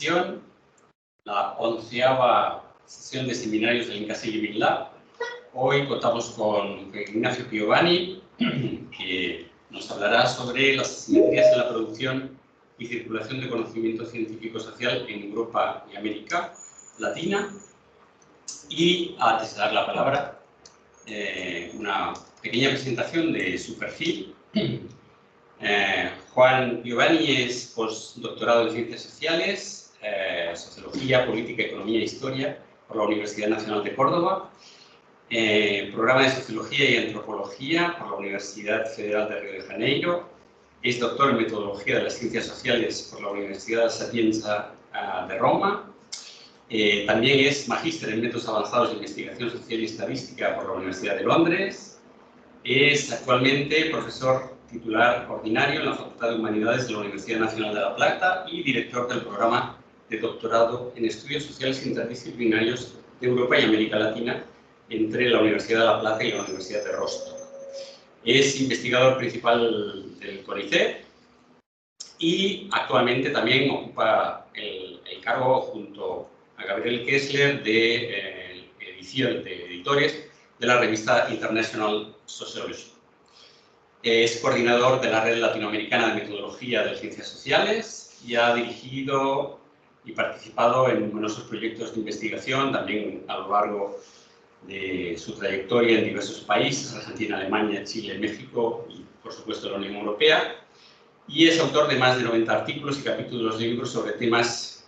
sesión, la 11ª sesión de seminarios del INCASI Living Lab. Hoy contamos con Ignacio Piovani, que nos hablará sobre las asimetrías en la producción y circulación de conocimiento científico-social en Europa y América Latina. Y antes de dar la palabra, una pequeña presentación de su perfil. Juan Piovani es postdoctorado en Ciencias Sociales, Sociología, Política, Economía e Historia por la Universidad Nacional de Córdoba, programa de Sociología y Antropología por la Universidad Federal de Río de Janeiro, es doctor en Metodología de las Ciencias Sociales por la Universidad Sapienza de Roma, también es magíster en Métodos Avanzados de Investigación Social y Estadística por la Universidad de Londres, es actualmente profesor titular ordinario en la Facultad de Humanidades de la Universidad Nacional de La Plata y director del programa de doctorado en Estudios Sociales Interdisciplinarios de Europa y América Latina entre la Universidad de La Plata y la Universidad de Rostock. Es investigador principal del CONICET y actualmente también ocupa el cargo junto a Gabriel Kessler de edición de editores de la revista International Sociology. Es coordinador de la Red Latinoamericana de Metodología de Ciencias Sociales y ha dirigido y participado en numerosos proyectos de investigación, también a lo largo de su trayectoria en diversos países, Argentina, Alemania, Chile, México y, por supuesto, la Unión Europea. Y es autor de más de 90 artículos y capítulos de libros sobre temas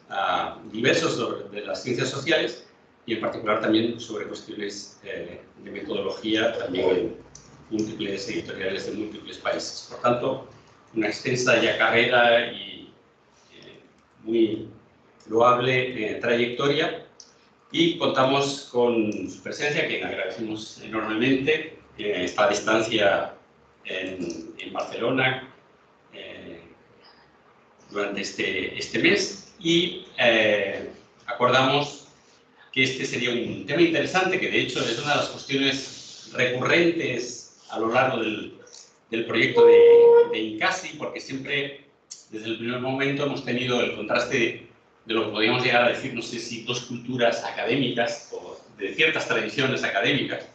diversos de las ciencias sociales y, en particular, también sobre cuestiones de metodología, también en múltiples editoriales de múltiples países. Por tanto, una extensa ya carrera y muy loable trayectoria, y contamos con su presencia, que agradecemos enormemente. Está a distancia en Barcelona durante este mes, y acordamos que este sería un tema interesante, que de hecho es una de las cuestiones recurrentes a lo largo del proyecto de INCASI, porque siempre, desde el primer momento, hemos tenido el contraste de lo que podríamos llegar a decir, no sé si dos culturas académicas o de ciertas tradiciones académicas,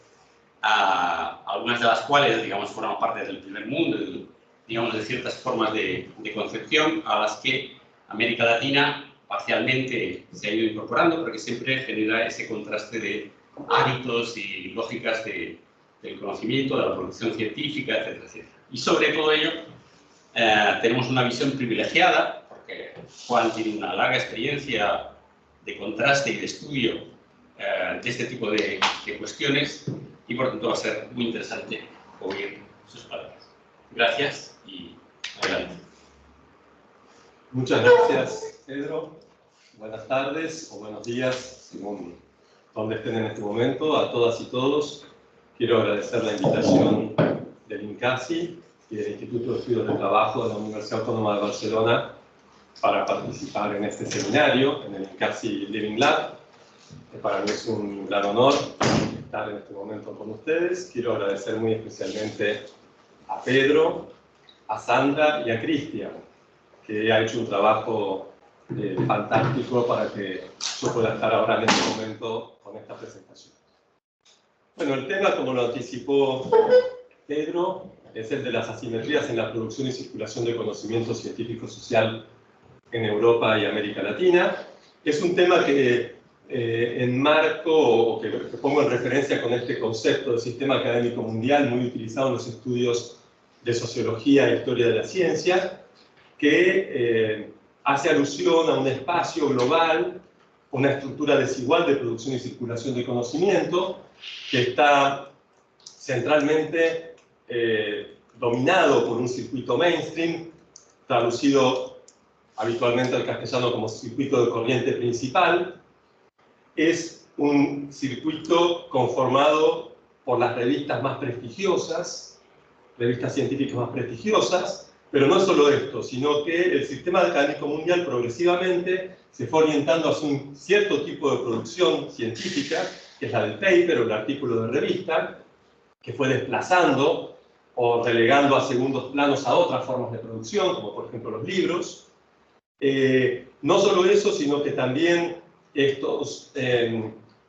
algunas de las cuales, digamos, forman parte del primer mundo, digamos, de ciertas formas de concepción a las que América Latina parcialmente se ha ido incorporando, pero que siempre genera ese contraste de hábitos y lógicas del conocimiento, de la producción científica, etcétera, etcétera. Y sobre todo ello, tenemos una visión privilegiada, porque Juan tiene una larga experiencia de contraste y de estudio de este tipo de cuestiones, y por tanto va a ser muy interesante oír sus palabras. Gracias y adelante. Muchas gracias, Pedro. Buenas tardes o buenos días, según donde estén en este momento, a todas y todos. Quiero agradecer la invitación del INCASI y del Instituto de Estudios del Trabajo de la Universidad Autónoma de Barcelona para participar en este seminario en el INCASI Living Lab. Para mí es un gran honor estar en este momento con ustedes. Quiero agradecer muy especialmente a Pedro, a Sandra y a Cristian, que ha hecho un trabajo fantástico para que yo pueda estar ahora en este momento con esta presentación. Bueno, el tema, como lo anticipó Pedro, es el de las asimetrías en la producción y circulación de conocimiento científico-social en Europa y América Latina. Es un tema que enmarco o que pongo en referencia con este concepto de sistema académico mundial muy utilizado en los estudios de sociología e historia de la ciencia, que hace alusión a un espacio global, una estructura desigual de producción y circulación de conocimiento, que está centralmente dominado por un circuito mainstream, traducido habitualmente al castellano como circuito de corriente principal. Es un circuito conformado por las revistas más prestigiosas, revistas científicas más prestigiosas, pero no solo esto, sino que el sistema académico mundial progresivamente se fue orientando hacia un cierto tipo de producción científica, que es la del paper o el artículo de revista, que fue desplazando o relegando a segundos planos a otras formas de producción, como por ejemplo los libros, No solo eso, sino que también estos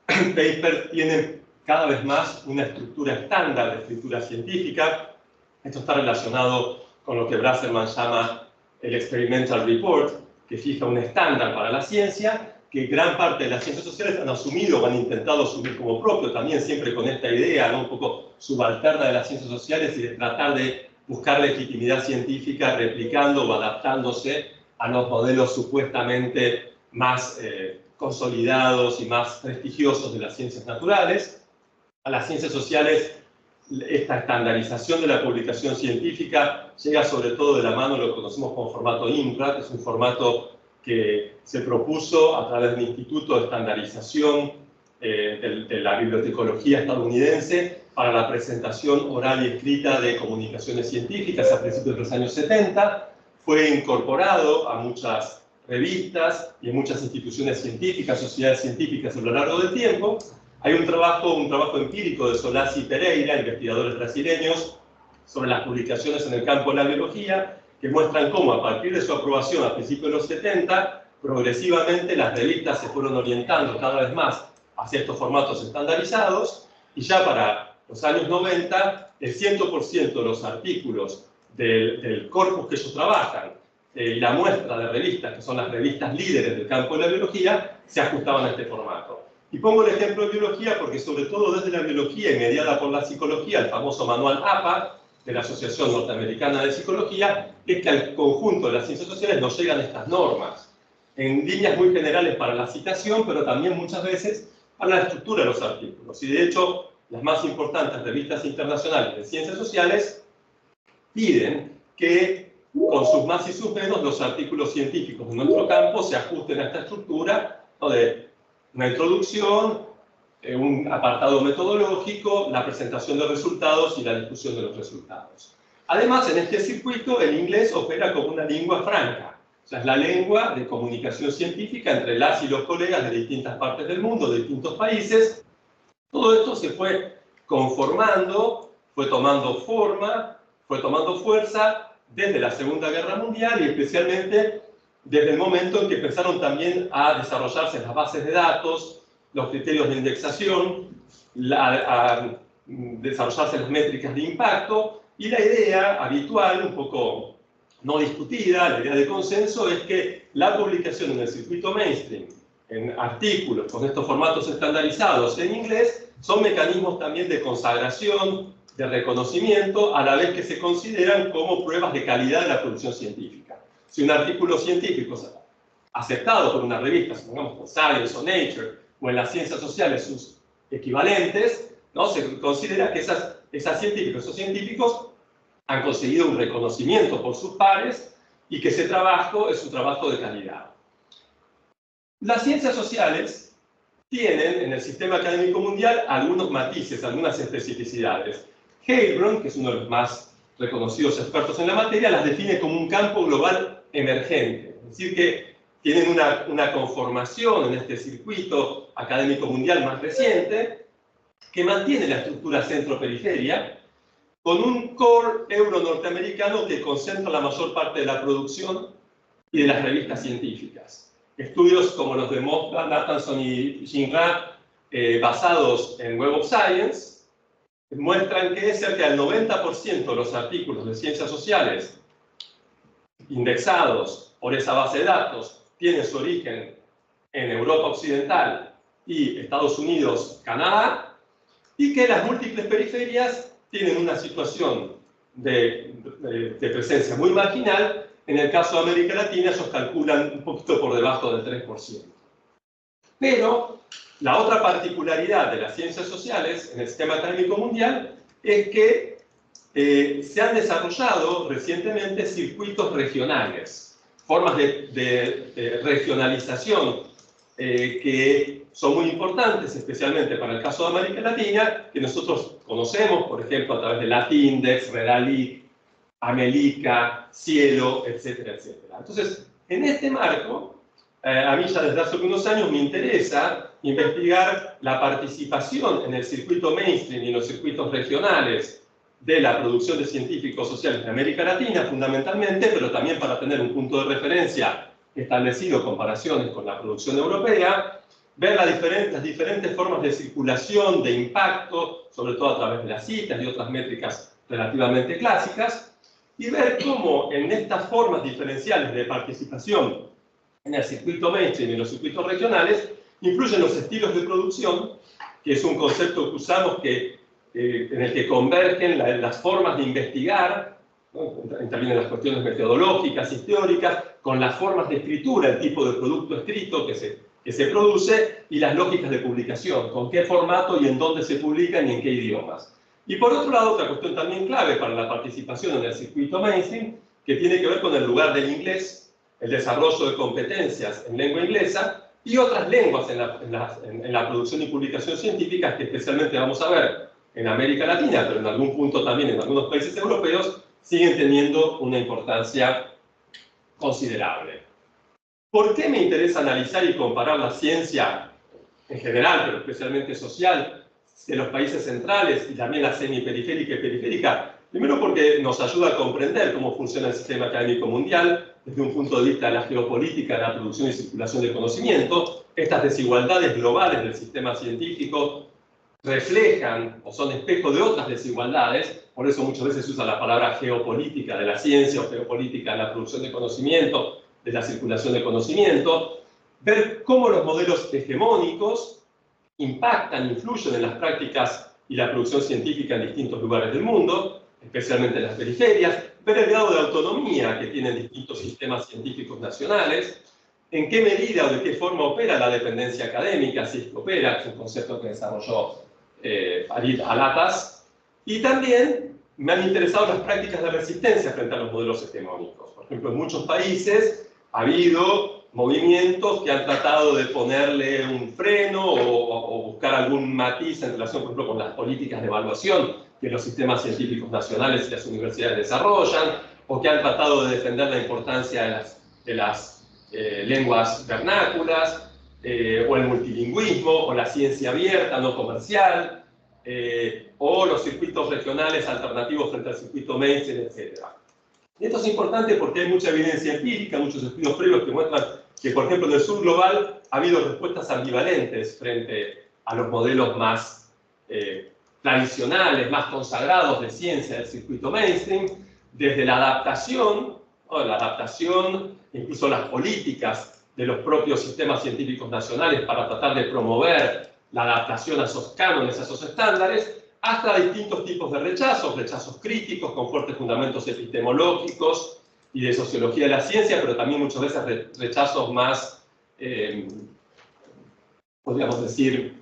papers tienen cada vez más una estructura estándar de escritura científica. Esto está relacionado con lo que Brasserman llama el Experimental Report, que fija un estándar para la ciencia, que gran parte de las ciencias sociales han asumido o han intentado asumir como propio, también siempre con esta idea, ¿no?, un poco subalterna de las ciencias sociales y de tratar de buscar legitimidad científica replicando o adaptándose a los modelos supuestamente más consolidados y más prestigiosos de las ciencias naturales. A las ciencias sociales, esta estandarización de la publicación científica llega sobre todo de la mano de lo que conocemos como formato INRAD, que es un formato que se propuso a través del Instituto de Estandarización de la Bibliotecología estadounidense para la presentación oral y escrita de comunicaciones científicas a principios de los años 70. Fue incorporado a muchas revistas y en muchas instituciones científicas, sociedades científicas a lo largo del tiempo. Hay un trabajo empírico de Solazzi y Pereira, investigadores brasileños, sobre las publicaciones en el campo de la biología, que muestran cómo a partir de su aprobación a principios de los 70, progresivamente las revistas se fueron orientando cada vez más hacia estos formatos estandarizados, y ya para los años 90, el 100% de los artículos del corpus que ellos trabajan y la muestra de revistas, que son las revistas líderes del campo de la biología, se ajustaban a este formato. Y pongo el ejemplo de biología porque sobre todo desde la biología y mediada por la psicología, el famoso manual APA, de la Asociación Norteamericana de Psicología, es que al conjunto de las ciencias sociales nos llegan estas normas, en líneas muy generales para la citación, pero también muchas veces para la estructura de los artículos. Y de hecho, las más importantes revistas internacionales de ciencias sociales piden que con sus más y sus menos los artículos científicos de nuestro campo se ajusten a esta estructura, ¿no?, de una introducción, un apartado metodológico, la presentación de resultados y la discusión de los resultados. Además, en este circuito, el inglés opera como una lengua franca. O sea, es la lengua de comunicación científica entre las y los colegas de distintas partes del mundo, de distintos países. Todo esto se fue conformando, fue tomando forma, fue tomando fuerza desde la Segunda Guerra Mundial y especialmente desde el momento en que empezaron también a desarrollarse las bases de datos, los criterios de indexación, a desarrollarse las métricas de impacto, y la idea habitual, un poco no discutida, la idea de consenso, es que la publicación en el circuito mainstream, en artículos con estos formatos estandarizados en inglés, son mecanismos también de consagración, de reconocimiento, a la vez que se consideran como pruebas de calidad de la producción científica. Si un artículo científico es aceptado por una revista, supongamos por Science o Nature, o en las ciencias sociales sus equivalentes, ¿no?, se considera que esos científicos han conseguido un reconocimiento por sus pares y que ese trabajo es un trabajo de calidad. Las ciencias sociales tienen en el sistema académico mundial algunos matices, algunas especificidades. Heilbronn, que es uno de los más reconocidos expertos en la materia, las define como un campo global emergente, es decir, que tienen una conformación en este circuito académico mundial más reciente, que mantiene la estructura centro-periferia, con un core euro-norteamericano que concentra la mayor parte de la producción y de las revistas científicas. Estudios como los de Moffat, Nathanson y Gingrad, basados en Web of Science, muestran que cerca del 90% de los artículos de ciencias sociales indexados por esa base de datos tienen su origen en Europa Occidental y Estados Unidos, Canadá, y que las múltiples periferias tienen una situación de presencia muy marginal. En el caso de América Latina, ellos calculan un poquito por debajo del 3%. Pero la otra particularidad de las ciencias sociales en el sistema académico mundial es que se han desarrollado recientemente circuitos regionales, formas de regionalización que son muy importantes, especialmente para el caso de América Latina, que nosotros conocemos, por ejemplo, a través de Latindex, Redalic, Amelica, Cielo, etcétera, etcétera. Entonces, en este marco, a mí ya desde hace algunos años me interesa investigar la participación en el circuito mainstream y en los circuitos regionales de la producción de científicos sociales de América Latina, fundamentalmente, pero también para tener un punto de referencia establecido comparaciones con la producción europea, ver las diferentes formas de circulación, de impacto, sobre todo a través de las citas y otras métricas relativamente clásicas, y ver cómo en estas formas diferenciales de participación en el circuito mainstream y en los circuitos regionales influyen los estilos de producción, que es un concepto que usamos en el que convergen las formas de investigar, ¿no? Intervienen las cuestiones metodológicas y teóricas, con las formas de escritura, el tipo de producto escrito que se produce, y las lógicas de publicación, con qué formato y en dónde se publican y en qué idiomas. Y por otro lado, otra cuestión también clave para la participación en el circuito mainstream, que tiene que ver con el lugar del inglés, el desarrollo de competencias en lengua inglesa, y otras lenguas en la producción y publicación científica, que especialmente vamos a ver en América Latina, pero en algún punto también en algunos países europeos, siguen teniendo una importancia considerable. ¿Por qué me interesa analizar y comparar la ciencia en general, pero especialmente social, de los países centrales y también la semiperiférica y periférica? Primero porque nos ayuda a comprender cómo funciona el sistema académico mundial desde un punto de vista de la geopolítica, de la producción y circulación de conocimiento. Estas desigualdades globales del sistema científico reflejan o son espejo de otras desigualdades, por eso muchas veces se usa la palabra geopolítica de la ciencia o geopolítica de la producción de conocimiento, de la circulación de conocimiento, ver cómo los modelos hegemónicos impactan, influyen en las prácticas y la producción científica en distintos lugares del mundo, especialmente en las periferias, ver el grado de autonomía que tienen distintos sistemas científicos nacionales, en qué medida o de qué forma opera la dependencia académica, si es que opera, que es un concepto que desarrolló Farid Alatas, y también me han interesado las prácticas de resistencia frente a los modelos hegemónicos. Por ejemplo, en muchos países ha habido movimientos que han tratado de ponerle un freno o buscar algún matiz en relación, por ejemplo, con las políticas de evaluación que los sistemas científicos nacionales y las universidades desarrollan, o que han tratado de defender la importancia de las lenguas vernáculas, o el multilingüismo, o la ciencia abierta, no comercial, o los circuitos regionales alternativos frente al circuito mainstream, etc. Y esto es importante porque hay mucha evidencia empírica, muchos estudios previos que muestran que, por ejemplo, en el sur global ha habido respuestas ambivalentes frente a los modelos más tradicionales, más consagrados de ciencia del circuito mainstream, desde la adaptación, incluso las políticas de los propios sistemas científicos nacionales para tratar de promover la adaptación a esos cánones, a esos estándares, hasta distintos tipos de rechazos críticos con fuertes fundamentos epistemológicos y de sociología de la ciencia, pero también muchas veces rechazos más, podríamos decir,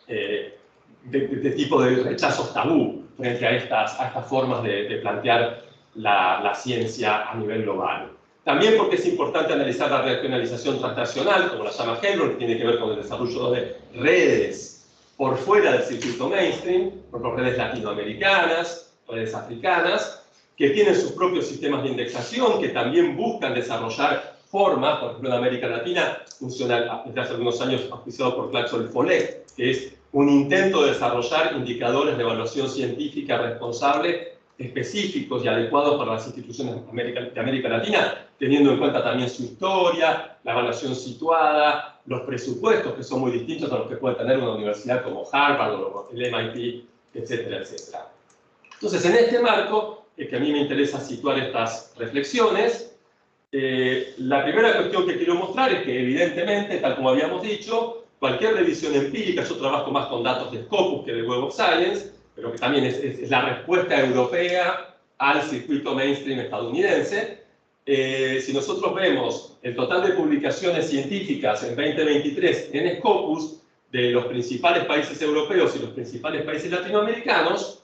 de tipo de rechazos tabú frente a estas formas de plantear la ciencia a nivel global. También porque es importante analizar la regionalización transnacional, como la llama Helbron, que tiene que ver con el desarrollo de redes por fuera del circuito mainstream, por ejemplo, redes latinoamericanas, redes africanas, que tienen sus propios sistemas de indexación, que también buscan desarrollar formas. Por ejemplo, en América Latina funciona desde hace algunos años auspiciado por Claxo el FOLEC, que es un intento de desarrollar indicadores de evaluación científica responsable específicos y adecuados para las instituciones de América Latina, teniendo en cuenta también su historia, la evaluación situada, los presupuestos que son muy distintos a los que puede tener una universidad como Harvard o el MIT, etcétera, etcétera. Entonces, en este marco es que a mí me interesa situar estas reflexiones. La primera cuestión que quiero mostrar es que, evidentemente, tal como habíamos dicho, cualquier revisión empírica, yo trabajo más con datos de Scopus que de Web of Science, pero que también es la respuesta europea al circuito mainstream estadounidense. Si nosotros vemos el total de publicaciones científicas en 2023 en Scopus de los principales países europeos y los principales países latinoamericanos,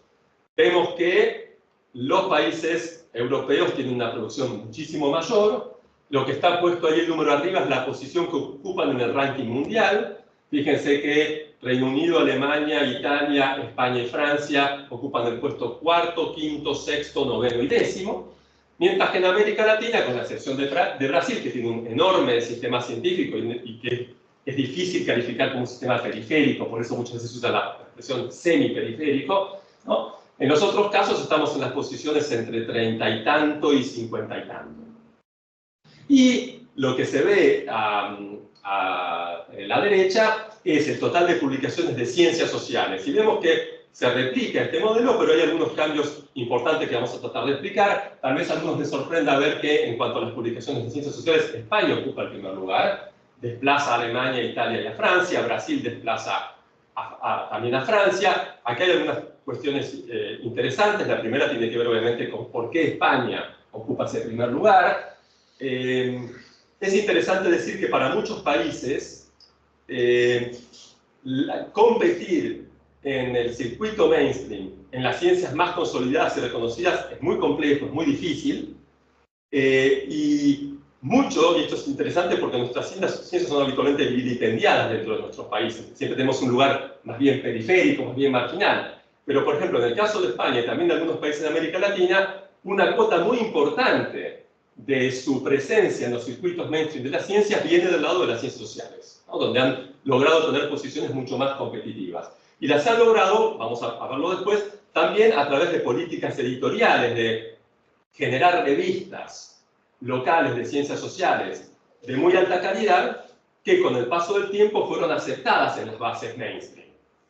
vemos que los países europeos tienen una producción muchísimo mayor. Lo que está puesto ahí el número arriba es la posición que ocupan en el ranking mundial. Fíjense que Reino Unido, Alemania, Italia, España y Francia ocupan el puesto cuarto, quinto, sexto, noveno y décimo, mientras que en América Latina, con la excepción de Brasil, que tiene un enorme sistema científico y que es difícil calificar como un sistema periférico, por eso muchas veces se usa la expresión semiperiférico, ¿no? En los otros casos estamos en las posiciones entre 30 y tanto y 50 y tanto. Y lo que se ve a la derecha es el total de publicaciones de ciencias sociales. Y vemos que se replica este modelo, pero hay algunos cambios importantes que vamos a tratar de explicar. Tal vez a algunos les sorprenda ver que, en cuanto a las publicaciones de ciencias sociales, España ocupa el primer lugar, desplaza a Alemania, Italia y a Francia, Brasil desplaza también a Francia. Aquí hay algunas cuestiones interesantes. La primera tiene que ver, obviamente, con por qué España ocupa ese primer lugar. Es interesante decir que para muchos países competir en el circuito mainstream, en las ciencias más consolidadas y reconocidas, es muy complejo, es muy difícil. Y esto es interesante porque nuestras ciencias son habitualmente vilipendiadas dentro de nuestros países. Siempre tenemos un lugar más bien periférico, más bien marginal. Pero, por ejemplo, en el caso de España y también de algunos países de América Latina, una cuota muy importante de su presencia en los circuitos mainstream de las ciencias viene del lado de las ciencias sociales, ¿no? Donde han logrado tener posiciones mucho más competitivas. Y las han logrado, vamos a verlo después, también a través de políticas editoriales, de generar revistas locales de ciencias sociales de muy alta calidad, que con el paso del tiempo fueron aceptadas en las bases mainstream.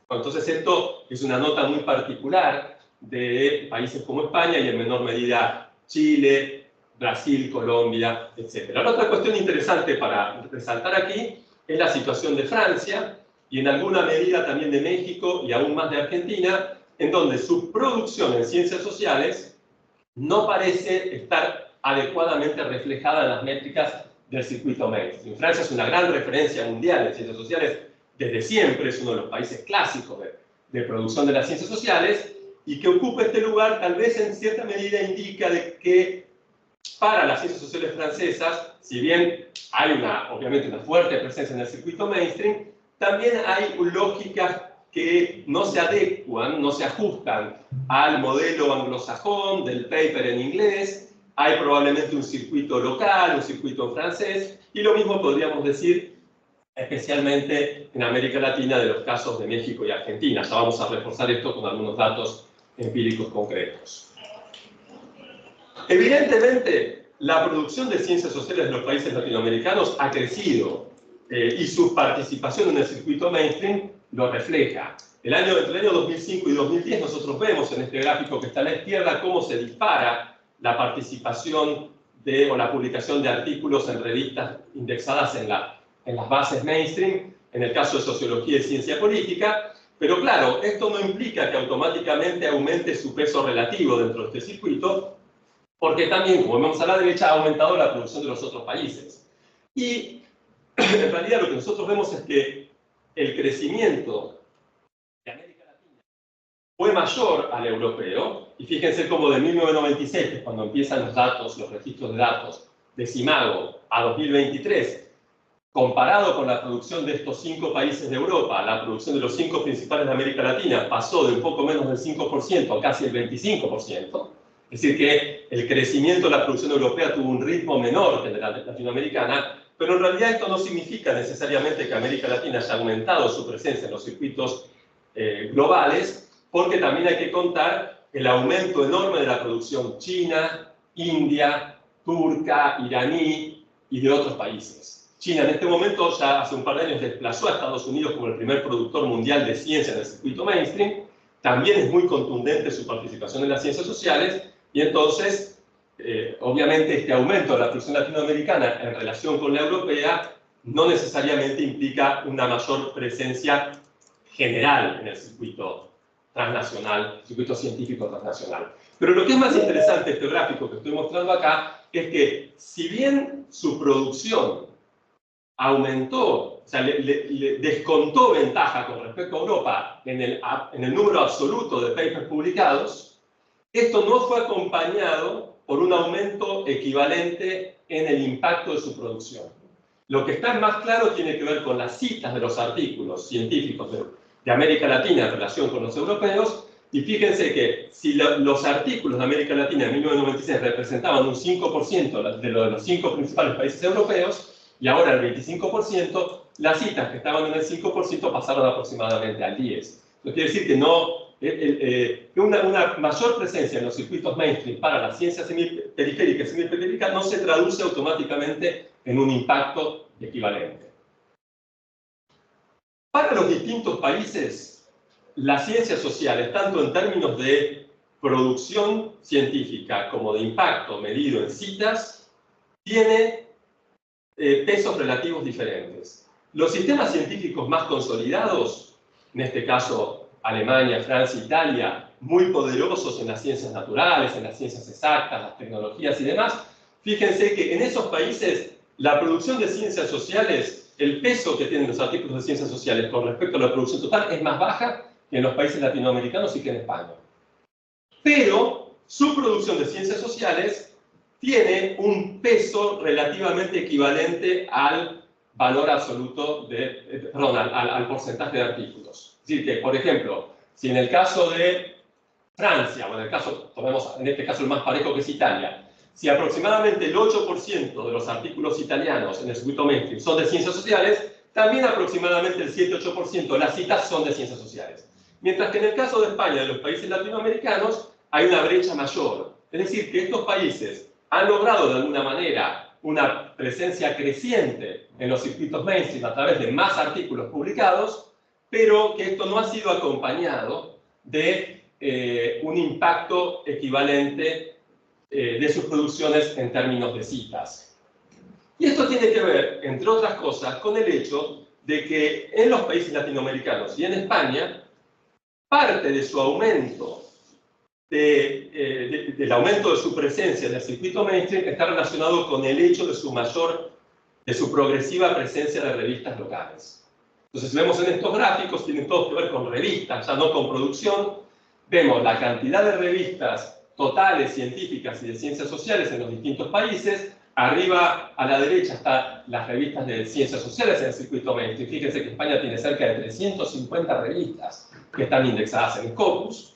Entonces esto es una nota muy particular de países como España y en menor medida Chile, Brasil, Colombia, etc. La otra cuestión interesante para resaltar aquí es la situación de Francia y en alguna medida también de México y aún más de Argentina, en donde su producción en ciencias sociales no parece estar adecuadamente reflejada en las métricas del circuito mainstream. Francia es una gran referencia mundial en ciencias sociales desde siempre, es uno de los países clásicos de producción de las ciencias sociales, y que ocupa este lugar tal vez en cierta medida indica de que para las ciencias sociales francesas, si bien hay obviamente una fuerte presencia en el circuito mainstream, también hay lógicas que no se adecuan, no se ajustan al modelo anglosajón del paper en inglés. Hay probablemente un circuito local, un circuito francés, y lo mismo podríamos decir especialmente en América Latina de los casos de México y Argentina. Ya vamos a reforzar esto con algunos datos empíricos concretos. Evidentemente, la producción de ciencias sociales de los países latinoamericanos ha crecido y su participación en el circuito mainstream lo refleja. Entre el año 2005 y 2010 nosotros vemos en este gráfico que está a la izquierda cómo se dispara la participación o la publicación de artículos en revistas indexadas en las bases mainstream, en el caso de sociología y ciencia política, pero claro, esto no implica que automáticamente aumente su peso relativo dentro de este circuito, porque también, como vemos a la derecha, ha aumentado la producción de los otros países. Y en realidad lo que nosotros vemos es que el crecimiento de América Latina fue mayor al europeo, y fíjense cómo de 1996, que es cuando empiezan los datos, los registros de datos de Simago, a 2023, comparado con la producción de estos 5 países de Europa, la producción de los 5 principales de América Latina pasó de un poco menos del 5% a casi el 25%. Es decir, que el crecimiento de la producción europea tuvo un ritmo menor que el de la latinoamericana, pero en realidad esto no significa necesariamente que América Latina haya aumentado su presencia en los circuitos globales, porque también hay que contar el aumento enorme de la producción china, india, turca, iraní y de otros países. China en este momento, ya hace un par de años, desplazó a Estados Unidos como el primer productor mundial de ciencia en el circuito mainstream. También es muy contundente su participación en las ciencias sociales, y entonces, obviamente, este aumento de la producción latinoamericana en relación con la europea no necesariamente implica una mayor presencia general en el circuito transnacional, circuito científico transnacional. Pero lo que es más interesante de este gráfico que estoy mostrando acá es que, si bien su producción aumentó, o sea, le descontó ventaja con respecto a Europa en el número absoluto de papers publicados, esto no fue acompañado por un aumento equivalente en el impacto de su producción. Lo que está más claro tiene que ver con las citas de los artículos científicos de América Latina en relación con los europeos, y fíjense que si los artículos de América Latina en 1996 representaban un 5% de los 5 principales países europeos, y ahora el 25%, las citas que estaban en el 5% pasaron aproximadamente al 10%. Eso quiere decir que una mayor presencia en los circuitos mainstream para las ciencias periféricas y semiperiféricas no se traduce automáticamente en un impacto equivalente. Para los distintos países, las ciencias sociales, tanto en términos de producción científica como de impacto medido en citas, tiene pesos relativos diferentes. Los sistemas científicos más consolidados, en este caso Alemania, Francia, Italia, muy poderosos en las ciencias naturales, en las ciencias exactas, las tecnologías y demás, fíjense que en esos países la producción de ciencias sociales, el peso que tienen los artículos de ciencias sociales con respecto a la producción total es más baja que en los países latinoamericanos y que en España. Pero su producción de ciencias sociales tiene un peso relativamente equivalente al valor absoluto al porcentaje de artículos. Es decir, que, por ejemplo, si en el caso de Francia, o en el caso, tomemos en este caso el más parejo que es Italia, si aproximadamente el 8% de los artículos italianos en el circuito mainstream son de ciencias sociales, también aproximadamente el 7-8% de las citas son de ciencias sociales. Mientras que en el caso de España y de los países latinoamericanos hay una brecha mayor. Es decir, que estos países han logrado de alguna manera una presencia creciente en los circuitos mainstream a través de más artículos publicados, pero que esto no ha sido acompañado de un impacto equivalente de sus producciones en términos de citas. Y esto tiene que ver, entre otras cosas, con el hecho de que en los países latinoamericanos y en España, parte de su aumento, del aumento de su presencia en el circuito mainstream está relacionado con el hecho de su progresiva presencia de revistas locales. Entonces, si vemos en estos gráficos, tienen todos que ver con revistas, ya no con producción. Vemos la cantidad de revistas totales, científicas y de ciencias sociales en los distintos países. Arriba a la derecha están las revistas de ciencias sociales en el circuito mainstream. Fíjense que España tiene cerca de 350 revistas que están indexadas en Scopus,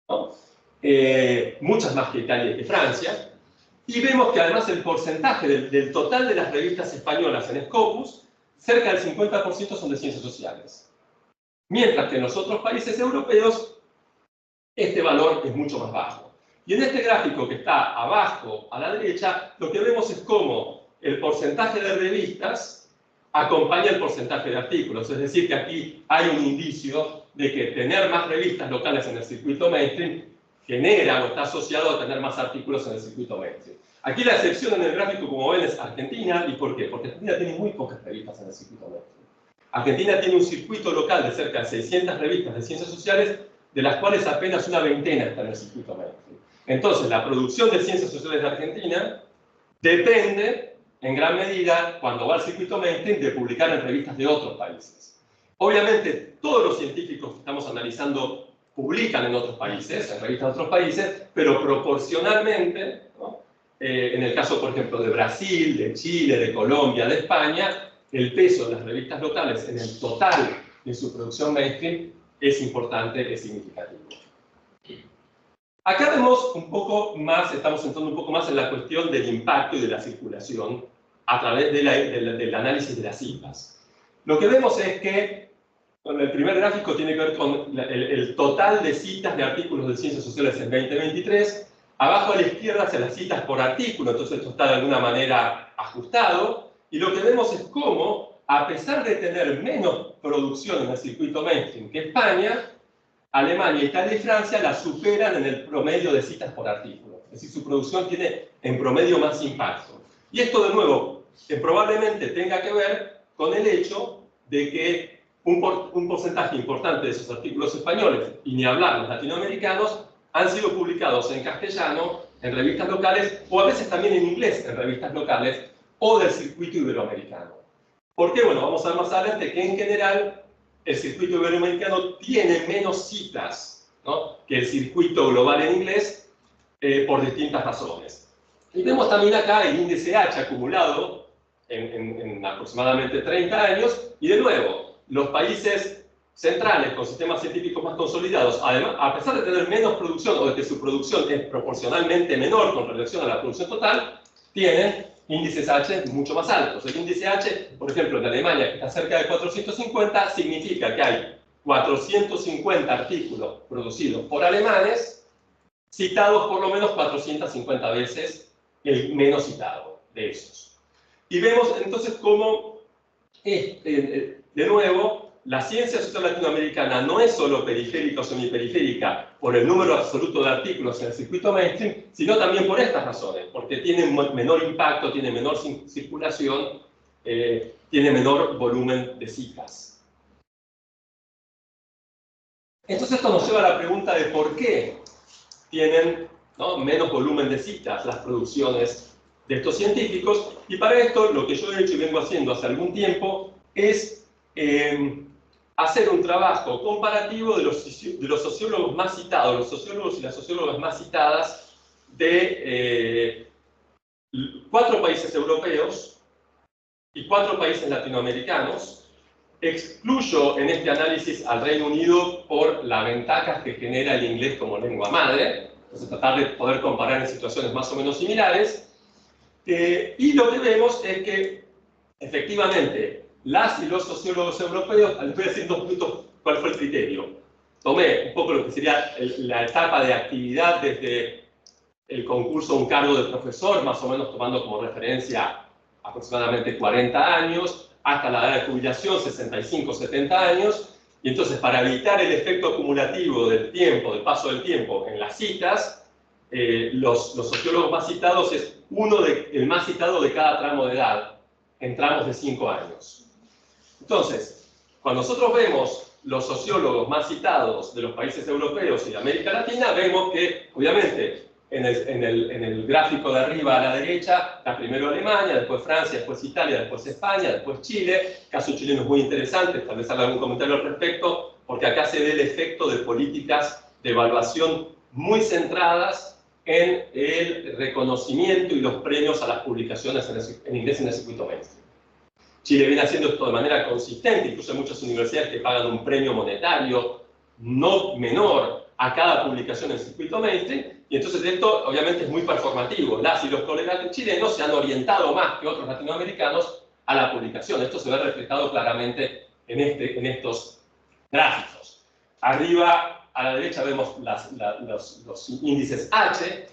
¿no? Muchas más que Italia y que Francia. Y vemos que además el porcentaje del total de las revistas españolas en Scopus, cerca del 50% son de ciencias sociales. Mientras que en los otros países europeos, este valor es mucho más bajo. Y en este gráfico que está abajo a la derecha, lo que vemos es cómo el porcentaje de revistas acompaña el porcentaje de artículos. Es decir, que aquí hay un indicio de que tener más revistas locales en el circuito mainstream genera o está asociado a tener más artículos en el circuito mainstream. Aquí la excepción en el gráfico, como ven, es Argentina. ¿Y por qué? Porque Argentina tiene muy pocas revistas en el circuito mainstream. Argentina tiene un circuito local de cerca de 600 revistas de ciencias sociales, de las cuales apenas una veintena está en el circuito mainstream. Entonces, la producción de ciencias sociales de Argentina depende, en gran medida, cuando va al circuito mainstream, de publicar en revistas de otros países. Obviamente, todos los científicos que estamos analizando publican en otros países, en revistas de otros países, pero proporcionalmente, ¿no? En el caso, por ejemplo, de Brasil, de Chile, de Colombia, de España, el peso de las revistas locales en el total de su producción mainstream es importante, es significativo. Acá vemos un poco más, estamos entrando un poco más en la cuestión del impacto y de la circulación a través del análisis de las citas. Lo que vemos es que, bueno, el primer gráfico tiene que ver con el total de citas de artículos de ciencias sociales en 2023. Abajo a la izquierda se las citas por artículo, entonces esto está de alguna manera ajustado. Y lo que vemos es cómo, a pesar de tener menos producción en el circuito mainstream que España, Alemania, Italia y Francia la superan en el promedio de citas por artículo. Es decir, su producción tiene en promedio más impacto. Y esto, de nuevo, probablemente tenga que ver con el hecho de que un porcentaje importante de esos artículos españoles, y ni hablar los latinoamericanos, han sido publicados en castellano, en revistas locales, o a veces también en inglés, en revistas locales, o del circuito iberoamericano. ¿Por qué? Bueno, vamos a ver más adelante que en general el circuito iberoamericano tiene menos citas, ¿no?, que el circuito global en inglés, por distintas razones. Y vemos también acá el índice H acumulado en aproximadamente 30 años, y de nuevo, los países centrales con sistemas científicos más consolidados, además, a pesar de tener menos producción o de que su producción es proporcionalmente menor con relación a la producción total, tienen índices H mucho más altos. El índice H, por ejemplo, en Alemania, que está cerca de 450, significa que hay 450 artículos producidos por alemanes, citados por lo menos 450 veces el menos citado de esos. Y vemos entonces cómo, de nuevo, la ciencia social latinoamericana no es solo periférica o semiperiférica por el número absoluto de artículos en el circuito mainstream, sino también por estas razones, porque tiene menor impacto, tiene menor circulación, tiene menor volumen de citas. Entonces esto nos lleva a la pregunta de por qué tienen, ¿no?, menos volumen de citas las producciones de estos científicos, y para esto lo que yo he hecho y vengo haciendo hace algún tiempo es hacer un trabajo comparativo de los sociólogos más citados, los sociólogos y las sociólogas más citadas de 4 países europeos y 4 países latinoamericanos. Excluyo en este análisis al Reino Unido por la ventaja que genera el inglés como lengua madre, entonces tratar de poder comparar en situaciones más o menos similares. Y lo que vemos es que, efectivamente, las y los sociólogos europeos, les voy a decir en 2 minutos cuál fue el criterio. Tomé un poco lo que sería la etapa de actividad desde el concurso a un cargo de profesor, más o menos tomando como referencia aproximadamente 40 años, hasta la edad de jubilación, 65, 70 años, y entonces para evitar el efecto acumulativo del tiempo, del paso del tiempo en las citas, los sociólogos más citados es el más citado de cada tramo de edad, en tramos de 5 años. Entonces, cuando nosotros vemos los sociólogos más citados de los países europeos y de América Latina, vemos que, obviamente, en el gráfico de arriba a la derecha, está primero Alemania, después Francia, después Italia, después España, después Chile. El caso chileno es muy interesante, tal vez haga algún comentario al respecto, porque acá se ve el efecto de políticas de evaluación muy centradas en el reconocimiento y los premios a las publicaciones en inglés en el circuito mainstream. Chile viene haciendo esto de manera consistente, incluso hay muchas universidades que pagan un premio monetario no menor a cada publicación en el circuito mainstream, y entonces esto obviamente es muy performativo. Las y los colegas chilenos se han orientado más que otros latinoamericanos a la publicación. Esto se ve reflejado claramente en estos gráficos. Arriba a la derecha vemos los índices H,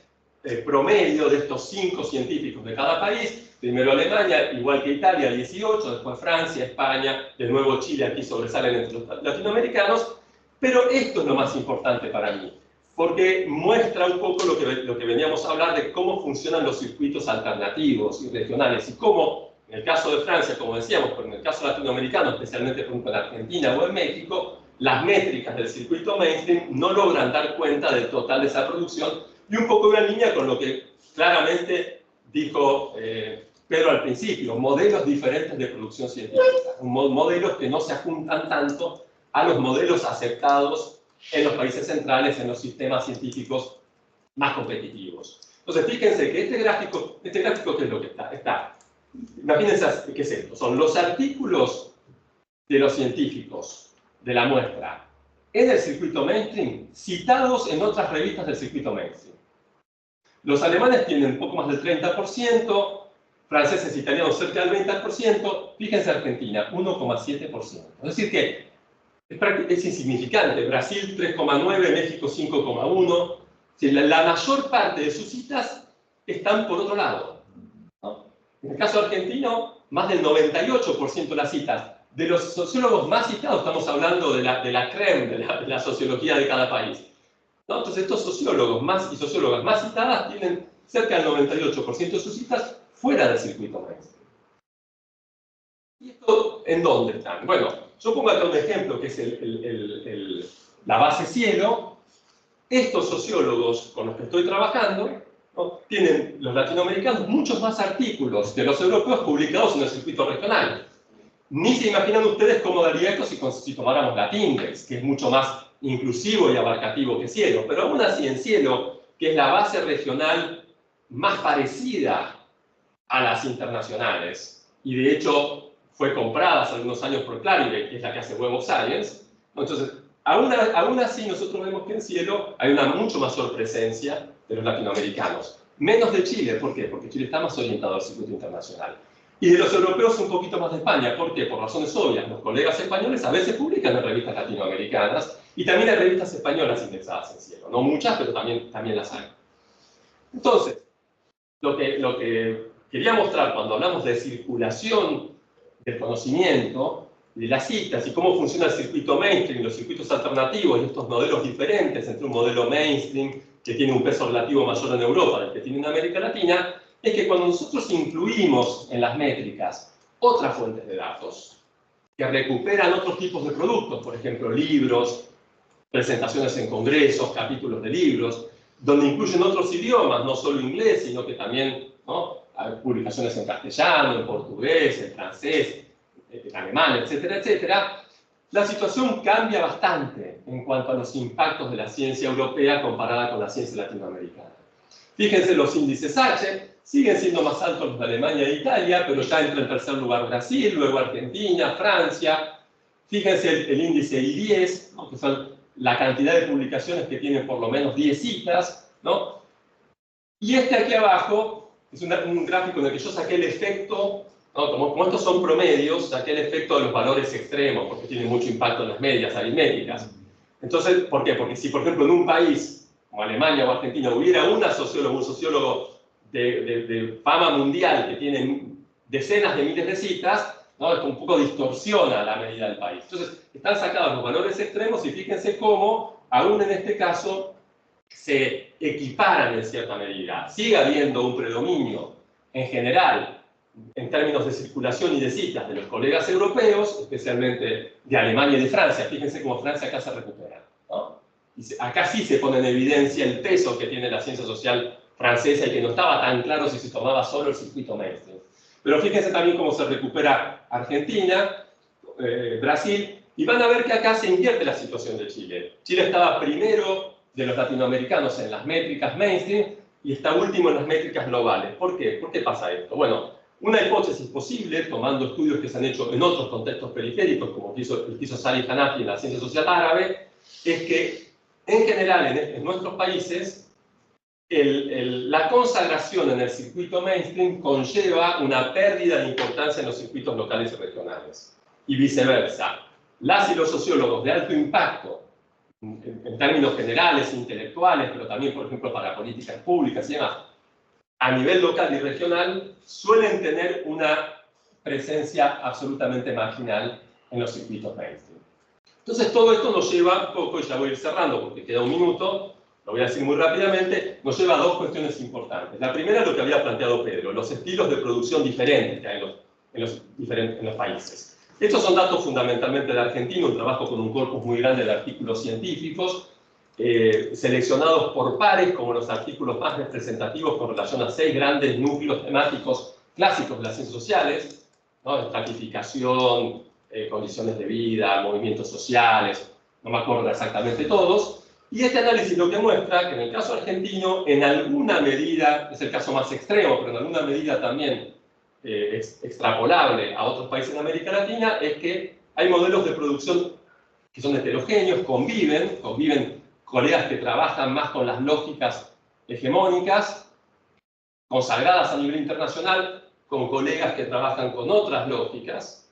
promedio de estos 5 científicos de cada país. Primero Alemania, igual que Italia, 18, después Francia, España, de nuevo Chile, aquí sobresalen entre los latinoamericanos. Pero esto es lo más importante para mí, porque muestra un poco lo que veníamos a hablar de cómo funcionan los circuitos alternativos y regionales, y cómo, en el caso de Francia, como decíamos, pero en el caso latinoamericano, especialmente por ejemplo en Argentina o en México, las métricas del circuito mainstream no logran dar cuenta del total de esa producción, y un poco en línea con lo que claramente dijo Pedro al principio, modelos diferentes de producción científica, modelos que no se ajuntan tanto a los modelos aceptados en los países centrales, en los sistemas científicos más competitivos. Entonces, fíjense que este gráfico, ¿qué es lo que está? Imagínense qué es esto. Son los artículos de los científicos de la muestra en el circuito mainstream, citados en otras revistas del circuito mainstream. Los alemanes tienen un poco más del 30%, franceses e italianos cerca del 20%, fíjense Argentina, 1,7%. Es decir que es insignificante. Brasil 3,9%, México 5,1%. La mayor parte de sus citas están por otro lado, ¿no? En el caso argentino, más del 98% de las citas. De los sociólogos más citados, estamos hablando de la crème de la sociología de cada país, ¿no? Entonces estos sociólogos y sociólogas más citadas tienen cerca del 98% de sus citas fuera del circuito mainstream. ¿Y esto en dónde están? Bueno, yo pongo acá un ejemplo que es la base Cielo. Estos sociólogos con los que estoy trabajando, ¿no?, tienen los latinoamericanos muchos más artículos que los europeos publicados en el circuito regional. Ni se imaginan ustedes cómo daría esto si tomáramos Latindex, que es mucho más inclusivo y abarcativo que Cielo. Pero aún así en Cielo, que es la base regional más parecida a las internacionales, y de hecho fue comprada hace algunos años por Clarivate, que es la que hace Web of Science. Entonces, aún así nosotros vemos que en Cielo hay una mucho mayor presencia de los latinoamericanos. Menos de Chile, ¿por qué? Porque Chile está más orientado al circuito internacional. Y de los europeos un poquito más de España, ¿por qué? Por razones obvias. Los colegas españoles a veces publican en revistas latinoamericanas, y también hay revistas españolas indexadas en Cielo. No muchas, pero también las hay. Entonces, lo que quería mostrar cuando hablamos de circulación del conocimiento, de las citas y cómo funciona el circuito mainstream, los circuitos alternativos y estos modelos diferentes entre un modelo mainstream que tiene un peso relativo mayor en Europa del que tiene en América Latina, es que cuando nosotros incluimos en las métricas otras fuentes de datos que recuperan otros tipos de productos, por ejemplo, libros, presentaciones en congresos, capítulos de libros, donde incluyen otros idiomas, no solo inglés, sino que también, ¿no?, hay publicaciones en castellano, en portugués, en francés, en alemán, etcétera, etcétera, la situación cambia bastante en cuanto a los impactos de la ciencia europea comparada con la ciencia latinoamericana. Fíjense, los índices H siguen siendo más altos los de Alemania e Italia, pero ya entra en tercer lugar Brasil, luego Argentina, Francia. Fíjense el índice I10, ¿no?, que son la cantidad de publicaciones que tienen por lo menos 10 citas, ¿no? Y este aquí abajo es un gráfico en el que yo saqué el efecto, ¿no?, como estos son promedios, saqué el efecto de los valores extremos, porque tienen mucho impacto en las medias aritméticas. Entonces, ¿por qué? Porque si, por ejemplo, en un país como Alemania o Argentina hubiera un sociólogo de fama mundial que tiene decenas de miles de citas, ¿no?, esto un poco distorsiona la medida del país. Entonces, están sacados los valores extremos y fíjense cómo, aún en este caso, se equiparan en cierta medida. Sigue habiendo un predominio en general en términos de circulación y de citas de los colegas europeos, especialmente de Alemania y de Francia. Fíjense cómo Francia acá se recupera, ¿no? Y acá sí se pone en evidencia el peso que tiene la ciencia social francesa y que no estaba tan claro si se tomaba solo el circuito mainstream. Pero fíjense también cómo se recupera Argentina, Brasil, y van a ver que acá se invierte la situación de Chile. Chile estaba primero de los latinoamericanos en las métricas mainstream y está último en las métricas globales. ¿Por qué? ¿Por qué pasa esto? Bueno, una hipótesis posible, tomando estudios que se han hecho en otros contextos periféricos, como el que hizo Salih Hanafi en la ciencia social árabe, es que en general en nuestros países la consagración en el circuito mainstream conlleva una pérdida de importancia en los circuitos locales y regionales. Y viceversa. Las y los sociólogos de alto impacto, en términos generales, intelectuales, pero también, por ejemplo, para políticas públicas y demás, a nivel local y regional, suelen tener una presencia absolutamente marginal en los circuitos mainstream. Entonces, todo esto nos lleva un poco, y ya voy a ir cerrando porque queda un minuto, lo voy a decir muy rápidamente, nos lleva a dos cuestiones importantes. La primera es lo que había planteado Pedro, los estilos de producción diferentes que hay en los países. Estos son datos fundamentalmente de Argentina, un trabajo con un corpus muy grande de artículos científicos, seleccionados por pares como los artículos más representativos con relación a 6 grandes núcleos temáticos clásicos de las ciencias sociales, ¿no?, estratificación, condiciones de vida, movimientos sociales, no me acuerdo exactamente todos. Y este análisis lo que muestra que en el caso argentino, en alguna medida, es el caso más extremo, pero en alguna medida también es extrapolable a otros países de América Latina, es que hay modelos de producción que son heterogéneos, conviven colegas que trabajan más con las lógicas hegemónicas, consagradas a nivel internacional, con colegas que trabajan con otras lógicas,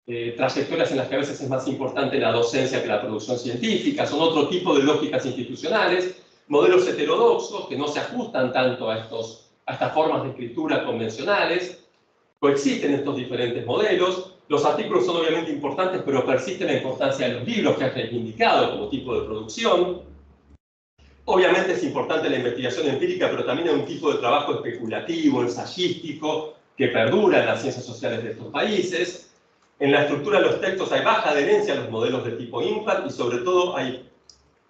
trayectorias en las que a veces es más importante la docencia que la producción científica, son otro tipo de lógicas institucionales, modelos heterodoxos que no se ajustan tanto a estas formas de escritura convencionales. Coexisten estos diferentes modelos. Los artículos son obviamente importantes, pero persiste la importancia de los libros que han reivindicado como tipo de producción. Obviamente es importante la investigación empírica, pero también hay un tipo de trabajo especulativo, ensayístico, que perdura en las ciencias sociales de estos países. En la estructura de los textos hay baja adherencia a los modelos de tipo impar y sobre todo hay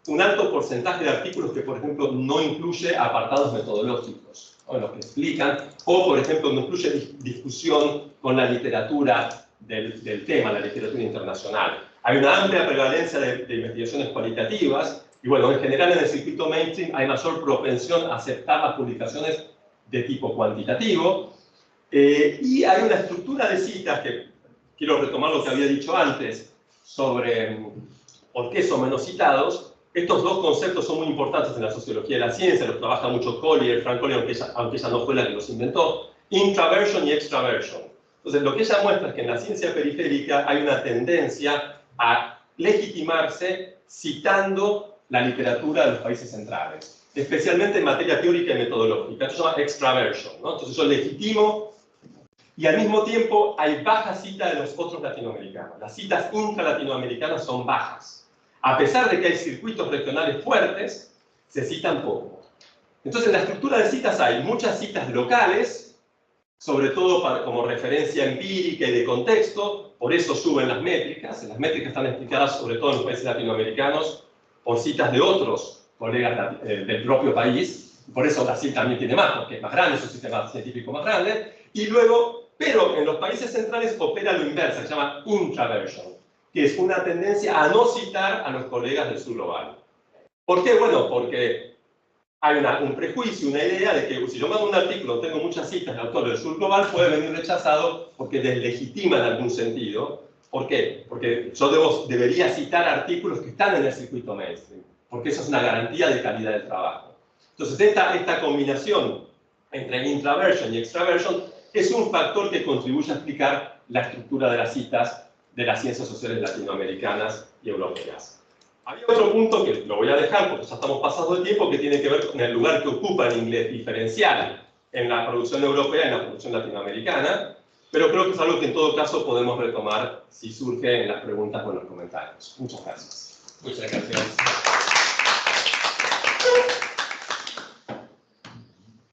un alto porcentaje de artículos que, por ejemplo, no incluye apartados metodológicos, ¿no?, en los que explican, o, por ejemplo, no incluye discusión con la literatura del tema, la literatura internacional. Hay una amplia prevalencia de investigaciones cualitativas, y bueno, en general en el circuito mainstream hay mayor propensión a aceptar las publicaciones de tipo cuantitativo, y hay una estructura de citas que, quiero retomar lo que había dicho antes, sobre por qué son menos citados. Estos dos conceptos son muy importantes en la sociología de la ciencia, los trabaja mucho Collier, Frank Collier, aunque ella no fue la que los inventó, intraversion y extraversion. Entonces, lo que ella muestra es que en la ciencia periférica hay una tendencia a legitimarse citando la literatura de los países centrales. especialmente en materia teórica y metodológica. Esto se llama extraversion, ¿no? Entonces yo legitimo y al mismo tiempo hay baja cita de los otros latinoamericanos. Las citas intra-latinoamericanas son bajas. A pesar de que hay circuitos regionales fuertes, se citan poco. Entonces en la estructura de citas hay muchas citas locales, sobre todo como referencia empírica y de contexto, por eso suben las métricas. Las métricas están explicadas sobre todo en los países latinoamericanos por citas de otros colegas del propio país, por eso la cita también tiene más, porque es más grande, es un sistema científico más grande, y luego, pero en los países centrales opera lo inverso, se llama intraversion, que es una tendencia a no citar a los colegas del sur global. ¿Por qué? Bueno, porque hay un prejuicio, una idea de que si yo mando un artículo, tengo muchas citas de autores del sur global, puede venir rechazado porque deslegitima en algún sentido. ¿Por qué? Porque yo debería citar artículos que están en el circuito mainstream, porque eso es una garantía de calidad del trabajo. Entonces, esta combinación entre intraversion y extraversion es un factor que contribuye a explicar la estructura de las citas de las ciencias sociales latinoamericanas y europeas. Había otro punto que lo voy a dejar porque ya estamos pasando el tiempo, que tiene que ver con el lugar que ocupa el inglés diferencial en la producción europea y en la producción latinoamericana, pero creo que es algo que en todo caso podemos retomar si surge en las preguntas o en los comentarios. Muchas gracias. Muchas gracias.